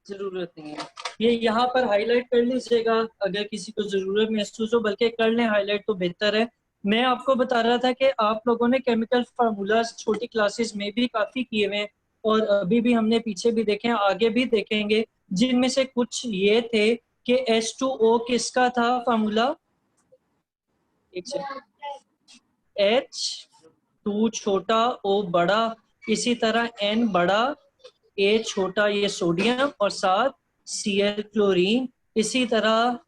जरूरत नहीं है। ये यहाँ पर हाईलाइट कर लीजिएगा अगर किसी को जरूरत महसूस हो, बल्कि कर लें हाईलाइट तो बेहतर है। मैं आपको बता रहा था कि आप लोगों ने केमिकल फार्मूलाज छोटी क्लासेस में भी काफी किए हुए हैं, और अभी भी हमने पीछे भी देखे हैं, आगे भी देखेंगे, जिनमें से कुछ ये थे कि H2O किसका था फार्मूला। एक H2 छोटा, O बड़ा, इसी तरह N बड़ा, A छोटा, ये सोडियम, और साथ Cl क्लोरीन। इसी तरह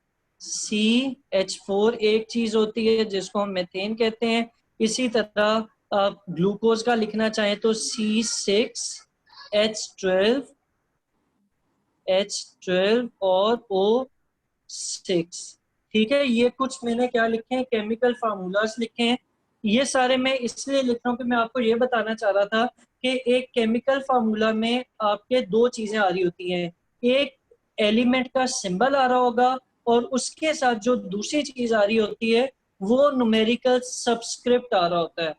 CH4 एक चीज होती है जिसको हम मेथेन कहते हैं। इसी तरह आप ग्लूकोज का लिखना चाहें तो C6H12 और O6। ठीक है, ये कुछ मैंने क्या लिखे हैं, केमिकल फार्मूलाज लिखे हैं। ये सारे मैं इसलिए लिख रहा हूँ कि मैं आपको ये बताना चाह रहा था कि एक केमिकल फार्मूला में आपके दो चीजें आ रही होती हैं। एक एलिमेंट का सिंबल आ रहा होगा, और उसके साथ जो दूसरी चीज आ रही होती है वो न्यूमेरिकल सबस्क्रिप्ट आ रहा होता है।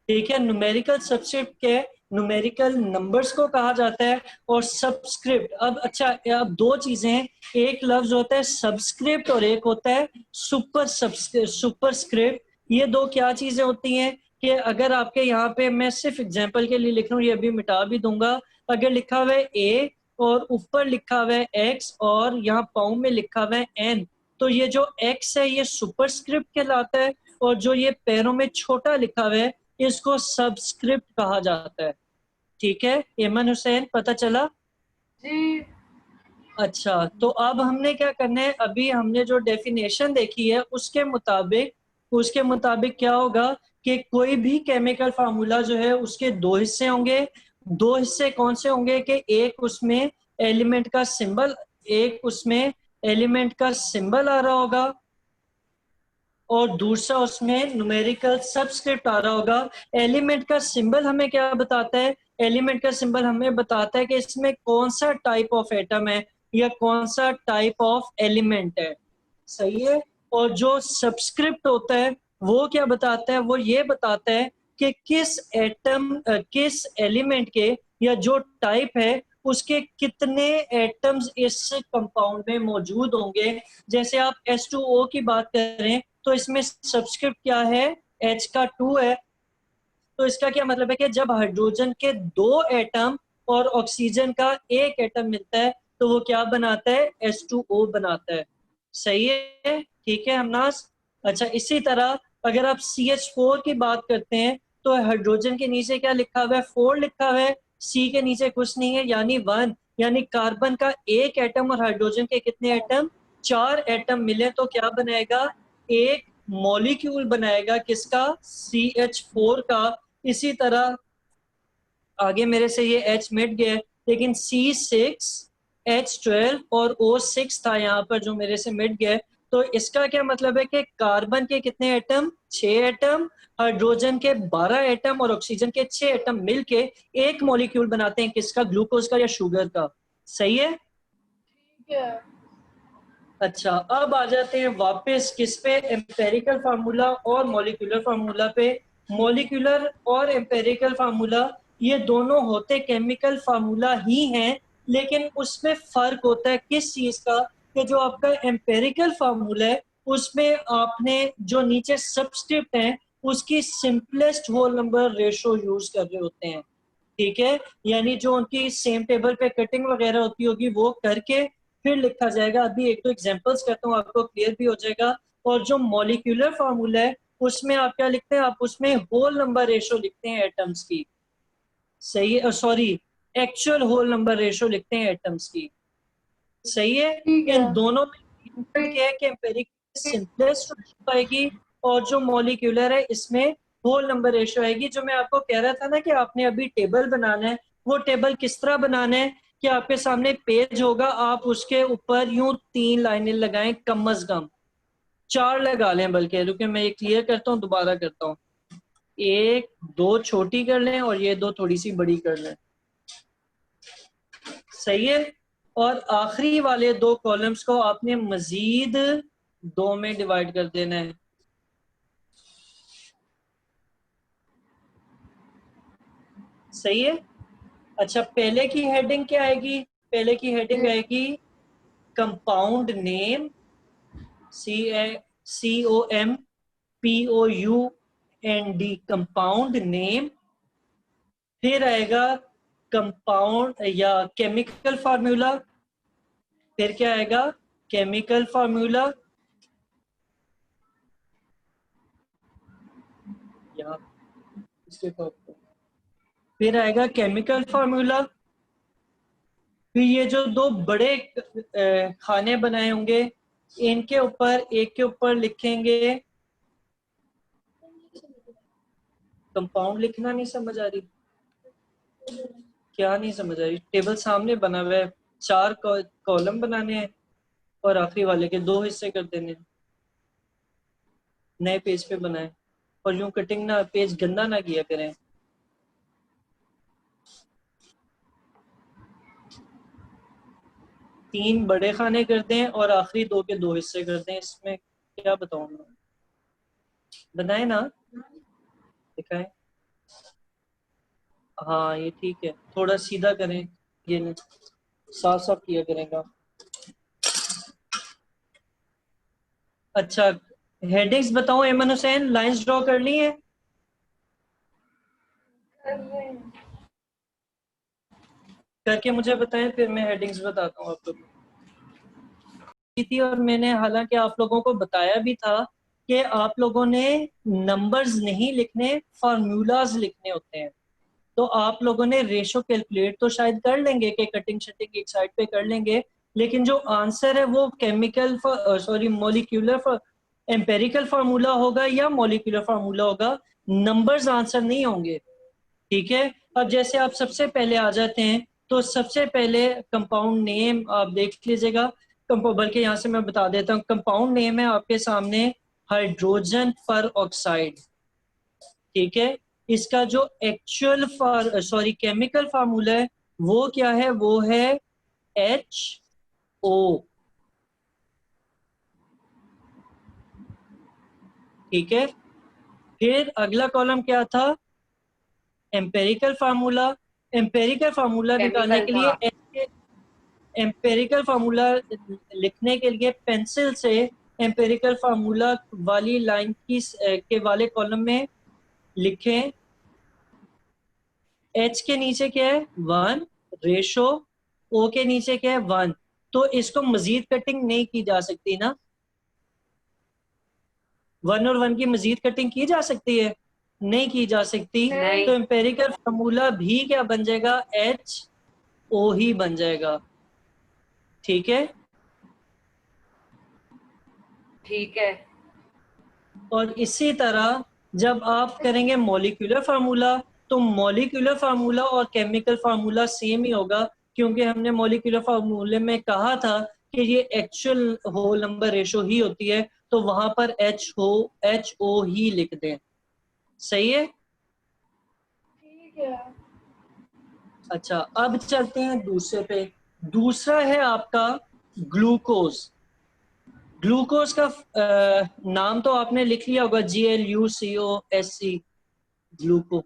ठीक है, न्यूमेरिकल सबस्क्रिप्ट के न्यूमेरिकल नंबर्स को कहा जाता है, और सबस्क्रिप्ट, अब अच्छा, अब दो चीजें हैं, एक लफ्ज होता है सबस्क्रिप्ट और एक होता है सुपरस्क्रिप्ट। ये दो क्या चीजें होती हैं कि अगर आपके यहाँ पे, मैं सिर्फ एग्जांपल के लिए लिख रहा हूँ, ये अभी मिटा भी दूंगा, अगर लिखा हुआ है ए और ऊपर लिखा हुआ है एक्स और यहाँ पाँव में लिखा हुआ है एन, तो ये जो एक्स है ये सुपरस्क्रिप्ट कहलाता है, और जो ये पैरों में छोटा लिखा हुआ है इसको सबस्क्रिप्ट कहा जाता है। ठीक है, एमन हुसैन, पता चला? जी। अच्छा, तो अब हमने क्या करना है, अभी हमने जो डेफिनेशन देखी है उसके मुताबिक क्या होगा कि कोई भी केमिकल फार्मूला जो है उसके दो हिस्से होंगे। दो हिस्से कौन से होंगे कि एक उसमें एलिमेंट का सिंबल आ रहा होगा, और दूसरा उसमें न्यूमेरिकल सबस्क्रिप्ट आ रहा होगा। एलिमेंट का सिंबल हमें क्या बताता है? एलिमेंट का सिंबल हमें बताता है कि इसमें कौन सा टाइप ऑफ एटम है या कौन सा टाइप ऑफ एलिमेंट है। सही है। और जो सबस्क्रिप्ट होता है वो क्या बताता है? वो ये बताता है कि किस एलिमेंट के या जो टाइप है उसके कितने एटम्स इस कंपाउंड में मौजूद होंगे। जैसे आप H2O की बात करें तो इसमें सबस्क्रिप्ट क्या है? H का 2 है। तो इसका क्या मतलब है कि जब हाइड्रोजन के दो एटम और ऑक्सीजन का एक एटम मिलता है तो वो क्या बनाता है? H2O बनाता है। सही है, ठीक है हमनास। अच्छा, इसी तरह अगर आप CH4 की बात करते हैं तो हाइड्रोजन के नीचे क्या लिखा हुआ है? 4 लिखा हुआ है। C के नीचे कुछ नहीं है, यानी 1। यानी कार्बन का एक एटम और हाइड्रोजन के कितने एटम? 4 एटम मिले तो क्या बनाएगा? एक मॉलिक्यूल बनाएगा, किसका? CH4 का। इसी तरह आगे मेरे से ये H मिट गया, लेकिन C6H12 और O6 था यहाँ पर जो मेरे से मिट गया। तो इसका क्या मतलब है कि कार्बन के कितने एटम? 6 एटम, हाइड्रोजन के 12 एटम और ऑक्सीजन के 6 एटम मिलके एक मॉलिक्यूल बनाते हैं, किसका? ग्लूकोज का या शुगर का। सही है। ठीक है। अच्छा, अब आ जाते हैं वापस किस पे? एम्पेरिकल फार्मूला और मॉलिक्यूलर फार्मूला पे। मॉलिक्यूलर और एम्पेरिकल फार्मूला ये दोनों होते केमिकल फार्मूला ही हैं, लेकिन उसमें फर्क होता है किस चीज का? कि जो आपका एम्पेरिकल फार्मूला है उसमें आपने जो नीचे सबस्क्रिप्ट है उसकी simplest whole number ratio use कर रहे होते हैं। ठीक है, यानी जो उनकी सेम टेबल पे कटिंग वगैरह होती होगी वो करके फिर लिखा जाएगा। अभी एक दो एग्जांपल्स करता हूँ, आपको क्लियर भी हो जाएगा। और जो मॉलिक्यूलर फार्मूला है उसमें आप क्या लिखते हैं? आप उसमें होल नंबर रेशो लिखते हैं एटम्स की। सही है, sorry, actual whole number ratio लिखते हैं एटम्स की। सही है। ठीक है। इन दोनों में difference क्या है कि एम्पेरिकल सिंपलेस्ट आएगी, और जो मॉलिक्यूलर है इसमें होल नंबर रेशो आएगी। जो मैं आपको कह रहा था ना कि आपने अभी टेबल बनाना है, वो टेबल किस तरह बनाना है कि आपके सामने पेज होगा, आप उसके ऊपर यूं 3 लाइनें लगाएं, कम अज कम 4 लगा लें, बल्कि रुके मैं ये क्लियर करता हूँ, दोबारा करता हूँ। एक दो छोटी कर लें और ये दो थोड़ी सी बड़ी कर लें। सही है। और आखिरी वाले दो कॉलम्स को आपने मजीद दो में डिवाइड कर देना है। सही है। अच्छा, पहले की हेडिंग क्या आएगी? पहले की हेडिंग आएगी compound name, COMPOUND, compound name. फिर आएगा कंपाउंड या केमिकल फार्मूला। फिर क्या आएगा? Chemical formula. यहाँ इसके टॉप पे फिर आएगा केमिकल फार्मूला। फिर ये जो दो बड़े खाने बनाए होंगे, इनके ऊपर एक के ऊपर लिखेंगे कंपाउंड। लिखना नहीं समझ आ रही? क्या नहीं समझ आ रही? टेबल सामने बना हुआ है, 4 कॉलम बनाने हैं और आखिरी वाले के 2 हिस्से कर देने हैं। नए पेज पे बनाए और यूं कटिंग ना, पेज गंदा ना किया करें। तीन बड़े खाने कर दें और आखिरी 2 के 2 हिस्से कर दें। इसमें क्या बताऊं मैं? बनाए ना? दिखाएं। हाँ ये ठीक है, थोड़ा सीधा करें, ये नहीं, साफ साफ किया करेगा। अच्छा, हेडिंग्स बताओ एमन हुसैन, लाइंस ड्रॉ कर ली है? कर रहे हैं। करके मुझे बताएं, फिर मैं हेडिंग्स बताता हूँ आप लोगों को। थी और मैंने हालांकि आप लोगों को बताया भी था कि आप लोगों ने नंबर्स नहीं लिखने, फार्मूलाज लिखने होते हैं। तो आप लोगों ने रेशो कैलकुलेट तो शायद कर लेंगे कि कटिंग शटिंग एक साइड पे कर लेंगे, लेकिन जो आंसर है वो केमिकल मॉलिक्यूलर एम्पेरिकल फार्मूला होगा या मॉलिक्यूलर फार्मूला होगा। नंबर्स आंसर नहीं होंगे। ठीक है। अब जैसे आप सबसे पहले आ जाते हैं, तो सबसे पहले कंपाउंड नेम आप देख लीजिएगा। बल्कि यहाँ से मैं बता देता हूँ, कंपाउंड नेम है आपके सामने हाइड्रोजन पर ऑक्साइड। ठीक है। इसका जो एक्चुअल केमिकल फार्मूला है वो क्या है? वो है HO। ठीक है। फिर अगला कॉलम क्या था? Empirical formula. एम्पेरिकल फार्मूला निकालने केमिकल के था। लिए, एम्पेरिकल फार्मूला लिखने के लिए पेंसिल से एम्पेरिकल फार्मूला वाली लाइन की के वाले कॉलम में लिखें। H के नीचे क्या है? 1 रेशो। O के नीचे क्या है? 1। तो इसको मजीद कटिंग नहीं की जा सकती ना? 1 और 1 की मजीद कटिंग की जा सकती है? नहीं की जा सकती। नहीं। तो एम्पेरिकल फार्मूला भी क्या बन जाएगा? HO ही बन जाएगा। ठीक है। ठीक है। और इसी तरह जब आप करेंगे मॉलिक्यूलर फार्मूला, तो मॉलिक्यूलर फार्मूला और केमिकल फार्मूला सेम ही होगा, क्योंकि हमने मॉलिक्यूलर फार्मूले में कहा था कि ये एक्चुअल होल नंबर रेशो ही होती है, तो वहां पर HO ही लिख दें। सही है। ठीक है। अच्छा, अब चलते हैं दूसरे पे। दूसरा है आपका ग्लूकोज। ग्लूकोज का नाम तो आपने लिख लिया होगा, GLUCOSE, ग्लूको,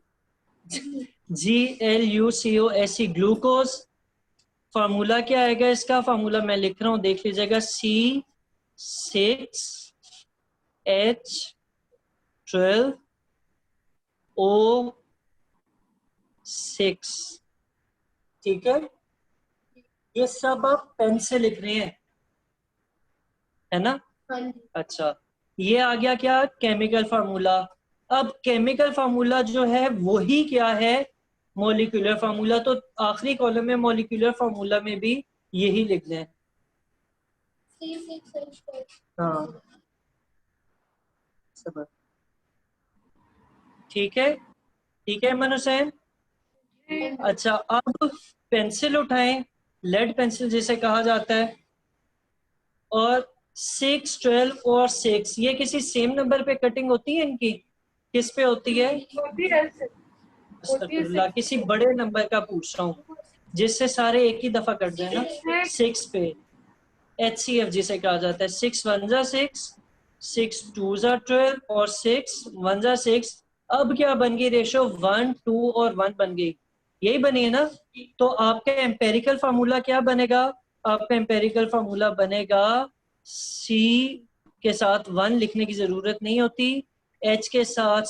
GLUCOSE, ग्लूकोज। फार्मूला क्या आएगा इसका? फार्मूला मैं लिख रहा हूं, देख लीजिएगा। C6H12O6। ठीक है। ये सब आप पेन से लिख रहे हैं, है ना? हाँ जी। अच्छा, ये आ गया क्या? Chemical formula. अब केमिकल फार्मूला जो है वही क्या है? Molecular formula. तो आखिरी कॉलम में मॉलिक्यूलर फार्मूला में भी यही लिख दें। C6H12। हाँ, सब ठीक है। ठीक है मनु हुसैन। अच्छा, अब पेंसिल उठाएं, लेड पेंसिल जिसे कहा जाता है, और 6, 12 और 6 ये किसी सेम नंबर पे कटिंग होती है इनकी? किस पे होती है? होती है होती है अस्तगफिरुल्लाह, किसी बड़े नंबर का पूछ रहा हूँ जिससे सारे एक ही दफा कट जाए ना। 6 पे HCF जिसे कहा जाता है। 6 1 जा 6, 6 2 जा 12 और 6 1 जा 6। अब क्या बन गई रेशो? 1 2 और 1 बन गई। यही बनी है ना। तो आपका एम्पेरिकल फार्मूला क्या बनेगा? आपका एम्पेरिकल फार्मूला बनेगा C के साथ 1 लिखने की जरूरत नहीं होती, H के साथ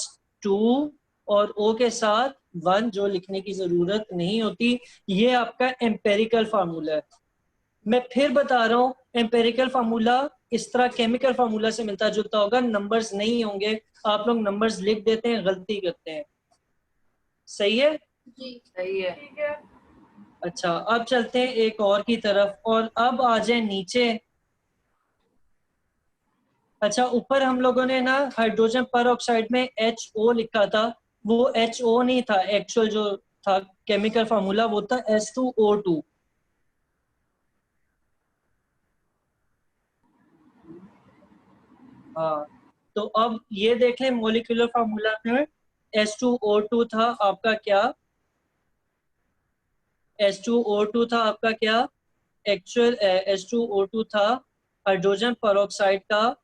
2 और O के साथ 1 जो लिखने की जरूरत नहीं होती। ये आपका एम्पेरिकल फार्मूला है। मैं फिर बता रहा हूँ, एम्पेरिकल फार्मूला इस तरह केमिकल फार्मूला से मिलता जुलता होगा, नंबर्स नहीं होंगे। आप लोग नंबर्स लिख देते हैं, गलती करते हैं। सही है? जी सही है। ठीक है। अच्छा, अब चलते हैं एक और की तरफ, और अब आ जाए नीचे। अच्छा, ऊपर हम लोगों ने ना हाइड्रोजन पर ऑक्साइड में HO लिखा था, वो HO नहीं था, एक्चुअल जो था केमिकल फार्मूला वो था H2O2। हाँ, तो अब ये देख लें मोलिकुलर फार्मूला में H2O2 था आपका क्या? H2O2 था आपका क्या? एक्चुअल H2O2 था हाइड्रोजन पेरोक्साइड का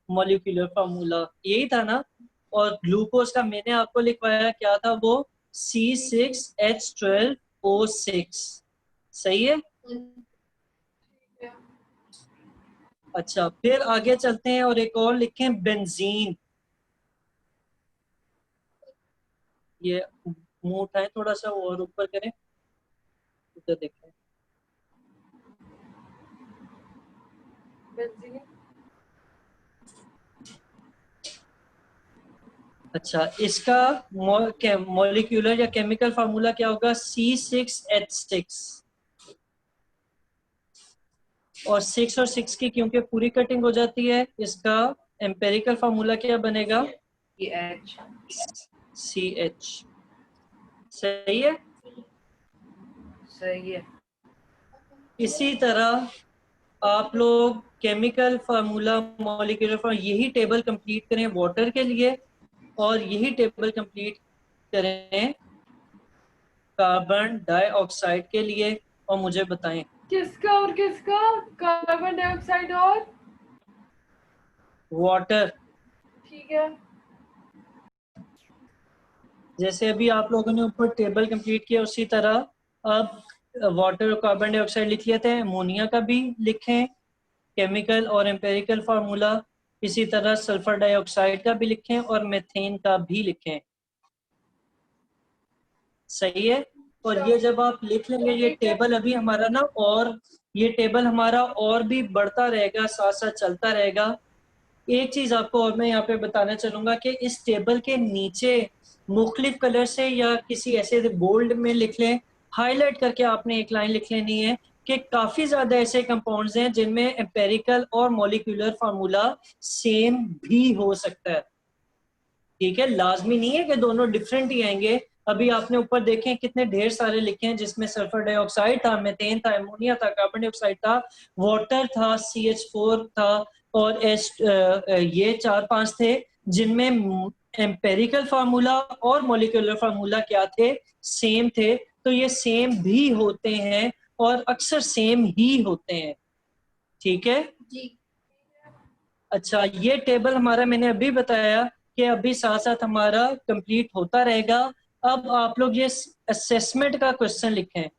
मॉलिक्यूलर फार्मूला, यही था ना। और ग्लूकोज का मैंने आपको लिखवाया क्या था, वो C6H12O6। सही है? ठीक है। अच्छा, फिर आगे चलते हैं और एक और लिखें, बेंजीन। ये मुंह उठाएं थोड़ा सा और ऊपर करें, उधर देखें। बेंजीन। अच्छा, इसका मॉलिक्यूलर या केमिकल फार्मूला क्या होगा? C6H6। और 6 और 6 की क्योंकि पूरी कटिंग हो जाती है, इसका एम्पेरिकल फार्मूला क्या बनेगा? H। CH। सही है? सही है। इसी तरह आप लोग केमिकल फार्मूला, मॉलिक्यूलर फार्मूला, यही टेबल कंप्लीट करें वाटर के लिए, और यही टेबल कंप्लीट करें कार्बन डाइऑक्साइड के लिए, और मुझे बताएं। किसका और किसका? कार्बन डाइऑक्साइड और वाटर। ठीक है। जैसे अभी आप लोगों ने ऊपर टेबल कंप्लीट किया, उसी तरह अब वाटर और कार्बन डाइऑक्साइड लिख लिए थे, अमोनिया का भी लिखें केमिकल और एम्पेरिकल फार्मूला। इसी तरह सल्फर डाइऑक्साइड का भी लिखें और मीथेन का भी लिखें। सही है? और ये जब आप लिख लेंगे, ये ठीक है। टेबल अभी हमारा ना, और ये टेबल हमारा और भी बढ़ता रहेगा, साथ साथ चलता रहेगा। एक चीज आपको और मैं यहाँ पे बताना चलूंगा कि इस टेबल के नीचे मुख्तलिफ कलर से या किसी ऐसे बोल्ड में लिख लें, हाईलाइट करके आपने एक लाइन लिख लेनी है कि काफी ज्यादा ऐसे कंपाउंड्स हैं जिनमें एम्पेरिकल और मॉलिक्यूलर फार्मूला सेम भी हो सकता है। ठीक है, लाजमी नहीं है कि दोनों डिफरेंट ही आएंगे। अभी आपने ऊपर देखें कितने ढेर सारे लिखे हैं, जिसमें सल्फर डाइऑक्साइड था, मीथेन था, अमोनिया था, कार्बन डाइऑक्साइड था, वाटर था, CH4 था, और ये 4-5 थे जिनमें एम्पेरिकल फार्मूला और मॉलिक्यूलर फार्मूला क्या थे? सेम थे। तो ये सेम भी होते हैं और अक्सर सेम ही होते हैं। ठीक है जी। अच्छा, ये टेबल हमारा मैंने अभी बताया कि अभी साथ साथ हमारा कंप्लीट होता रहेगा। अब आप लोग ये असेसमेंट का क्वेश्चन लिखें।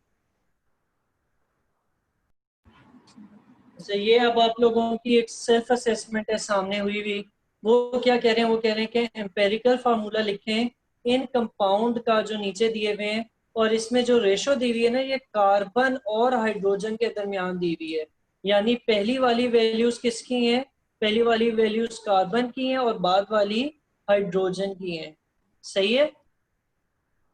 अच्छा, ये अब आप लोगों की एक सेल्फ असेसमेंट है सामने हुई हुई। वो क्या कह रहे हैं? वो कह रहे हैं कि एम्पेरिकल फार्मूला लिखें इन कंपाउंड का जो नीचे दिए हुए हैं, और इसमें जो रेशो दी हुई है ना, ये कार्बन और हाइड्रोजन के दरमियान दी हुई है। यानी पहली वाली वैल्यूज किसकी हैं? पहली वाली वैल्यूज कार्बन की हैं और बाद वाली हाइड्रोजन की हैं। सही है?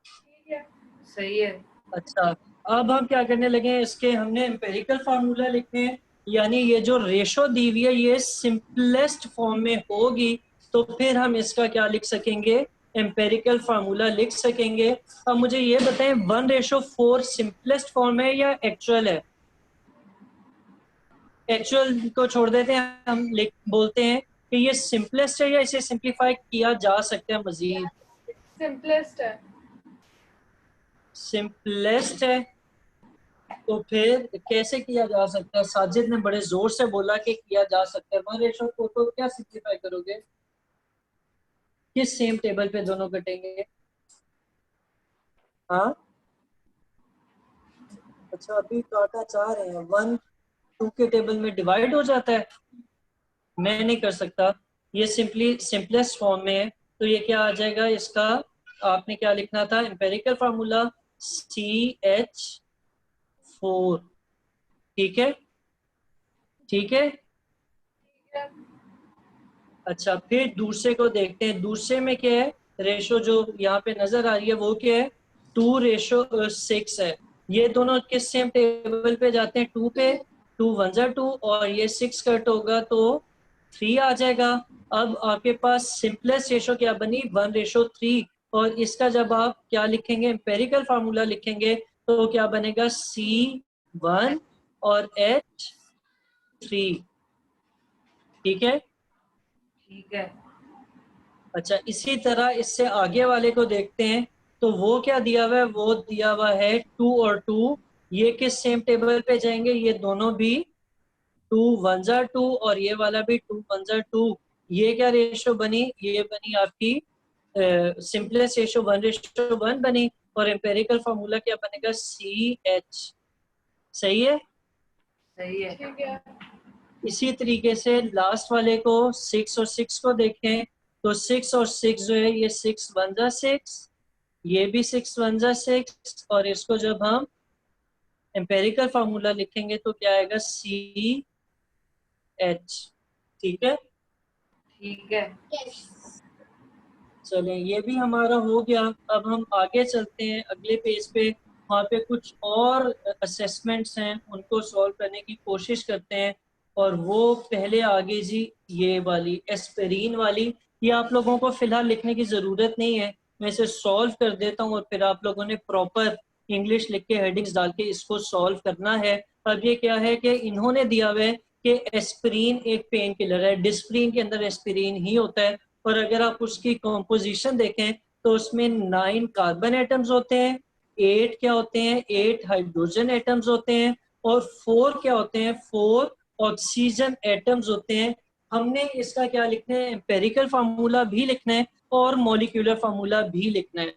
ठीक है। सही है। अच्छा, अब हम क्या करने लगे हैं, इसके हमने एम्पेरिकल फार्मूला लिखने हैं। यानी ये जो रेशो दी हुई है ये सिंपलेस्ट फॉर्म में होगी, तो फिर हम इसका क्या लिख सकेंगे? एम्पेरिकल फार्मूला लिख सकेंगे। अब मुझे ये बताएं, 1:4 सिंपलेस्ट फॉर्म है या एक्चुअल है? एक्चुअल को छोड़ देते हैं, हम लिख बोलते हैं कि ये सिंपलेस्ट है या इसे सिंप्लीफाई किया जा सकता है मजीद? सिंपलेस्ट है। सिंपलेस्ट है। तो फिर कैसे किया जा सकता है? साजिद ने बड़े जोर से बोला कि किया जा सकता है। 1:4 को तो क्या सिंप्लीफाई करोगे? किस सेम टेबल पे दोनों कटेंगे? हाँ, अच्छा अभी काटा चाह रहे हैं, 1 2 के टेबल में डिवाइड हो जाता है? मैं नहीं कर सकता, ये सिंपली सिंपलेस्ट फॉर्म में है। तो ये क्या आ जाएगा इसका, आपने क्या लिखना था, एम्पेरिकल फार्मूला CH4। ठीक है, ठीक है। अच्छा फिर दूसरे को देखते हैं, दूसरे में क्या है, रेशो जो यहाँ पे नजर आ रही है वो क्या है, 2:6 है। ये दोनों किस सेम टेबल पे जाते हैं, 2 पे, 2 1 जा 2 और ये 6 कट होगा तो 3 आ जाएगा। अब आपके पास सिंपलेस्ट रेशो क्या बनी, 1:3। और इसका जब आप क्या लिखेंगे, एम्पेरिकल फार्मूला लिखेंगे तो क्या बनेगा, C1 और H3। ठीक है, ठीक है। अच्छा इसी तरह इससे आगे वाले को देखते हैं। तो वो क्या दिया हुआ है, वो दिया हुआ है 2 और 2। ये किस सेम टेबल पे जाएंगे, ये दोनों भी 2 1 जा 2 और ये वाला भी 2 1 जा 2। ये क्या रेशो बनी, ये बनी आपकी सिंपलेस्ट रेशो 1:1 बनी। और एम्पेरिकल फार्मूला क्या बनेगा, CH। सही है, सही है। ठीक है। इसी तरीके से लास्ट वाले को 6 और 6 को देखें। तो 6 और 6 जो है, ये 6 1 जा 6, ये भी 6 1 जा 6। और इसको जब हम एम्पेरिकल फार्मूला लिखेंगे तो क्या आएगा, CH। ठीक है, ठीक है। चलें ये भी हमारा हो गया। अब हम आगे चलते हैं अगले पेज पे, वहाँ पे कुछ और असेसमेंट्स हैं, उनको सॉल्व करने की कोशिश करते हैं। और वो पहले आगे जी, ये वाली एस्पिरिन वाली, ये आप लोगों को फिलहाल लिखने की ज़रूरत नहीं है, मैं इसे सॉल्व कर देता हूँ और फिर आप लोगों ने प्रॉपर इंग्लिश लिख के हेडिंग्स डाल के इसको सॉल्व करना है। अब ये क्या है कि इन्होंने दिया हुआ है कि एस्पिरिन एक पेन किलर है, डिस्प्रिन के अंदर एस्पिरिन ही होता है। और अगर आप उसकी कॉम्पोजिशन देखें तो उसमें 9 कार्बन एटम्स होते हैं, 8 क्या होते हैं, 8 हाइड्रोजन एटम्स होते हैं, और 4 क्या होते हैं, 4 ऑक्सीजन एटम्स होते हैं। हमने इसका क्या लिखना है, एम्पेरिकल फार्मूला भी लिखना है और मॉलिक्यूलर फार्मूला भी लिखना है।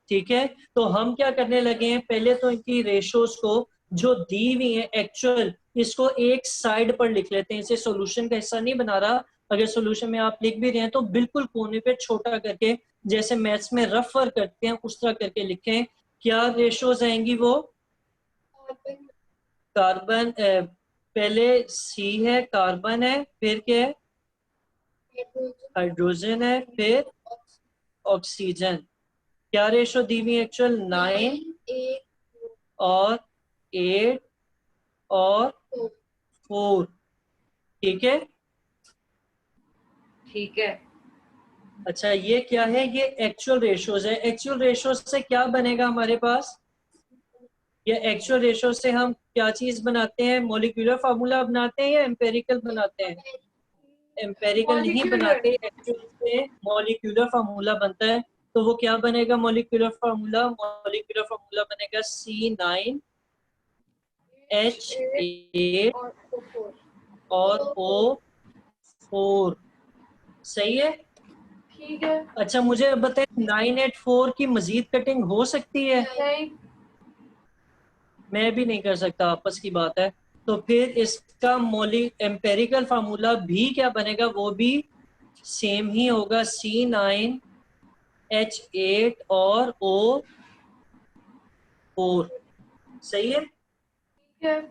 ठीक है, तो हम क्या करने लगे हैं, पहले तो इनकी रेशोज को जो दी हुई है एक्चुअल, इसको एक साइड पर लिख लेते हैं, इसे सॉल्यूशन का हिस्सा नहीं बना रहा। अगर सॉल्यूशन में आप लिख भी रहे हैं तो बिल्कुल कोने पे छोटा करके, जैसे मैथ्स में रफ वर्क करते हैं उस तरह करके लिखें। क्या रेशोज आएंगी वो, कार्बन पहले C है, कार्बन है, फिर क्या है, हाइड्रोजन है, फिर ऑक्सीजन। क्या रेशो दी हुई एक्चुअल, 9 और 8 और 4। ठीक है, ठीक है। अच्छा ये क्या है, ये एक्चुअल रेशोज है। एक्चुअल रेशोज से क्या बनेगा हमारे पास, ये एक्चुअल रेशो से हम क्या चीज बनाते हैं, मॉलिक्यूलर फार्मूला बनाते हैं या एम्पेरिकल बनाते हैं, एम्पेरिकल नहीं मॉलिक्यूलर। बनाते, एक्चुअल से मॉलिक्यूलर फार्मूला बनता है। तो वो क्या बनेगा, मॉलिक्यूलर फार्मूला बनेगा C9H8 और 4। और O4। सही है, ठीक है। अच्छा मुझे बताएं 984 की मजीद कटिंग हो सकती है, नहीं। मैं भी नहीं कर सकता, आपस की बात है। तो फिर इसका मॉलि एम्पेरिकल फार्मूला भी क्या बनेगा, वो भी सेम ही होगा, C9H8 और O4। सही है, ठीक है।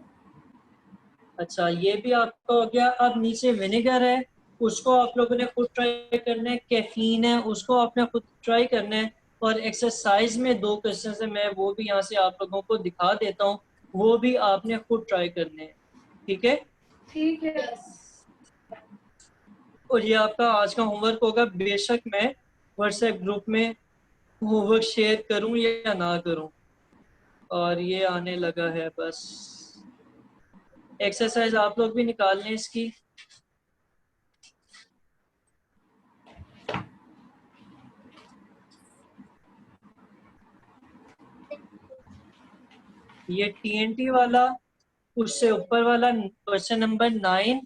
अच्छा ये भी आपका हो गया। अब नीचे विनेगर है, उसको आप लोगों ने खुद ट्राई करना है। कैफीन है, उसको आपने खुद ट्राई करना है। और एक्सरसाइज में 2 क्वेश्चन है, मैं वो भी यहाँ से आप लोगों को दिखा देता हूँ, वो भी आपने खुद ट्राई करने हैं। ठीक है, ठीक है। और ये आपका आज का होमवर्क होगा। बेशक मैं व्हाट्सएप ग्रुप में होमवर्क शेयर करूं या ना करूं, और ये आने लगा है बस। एक्सरसाइज आप लोग भी निकाल लें इसकी। ये TNT वाला, उससे ऊपर वाला क्वेश्चन नंबर 9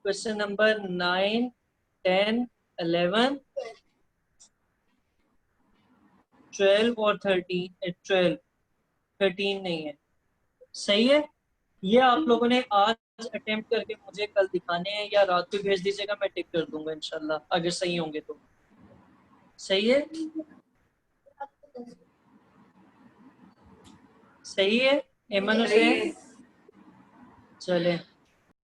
10 11 12 और 13 12 13 नहीं है, सही है। ये आप लोगों ने आज अटेम्प्ट करके मुझे कल दिखाने हैं या रात को भेज दीजिएगा, मैं टिक कर दूंगा इंशाल्लाह, अगर सही होंगे तो। सही है, सही है। एमन सही हुसैन, है। चले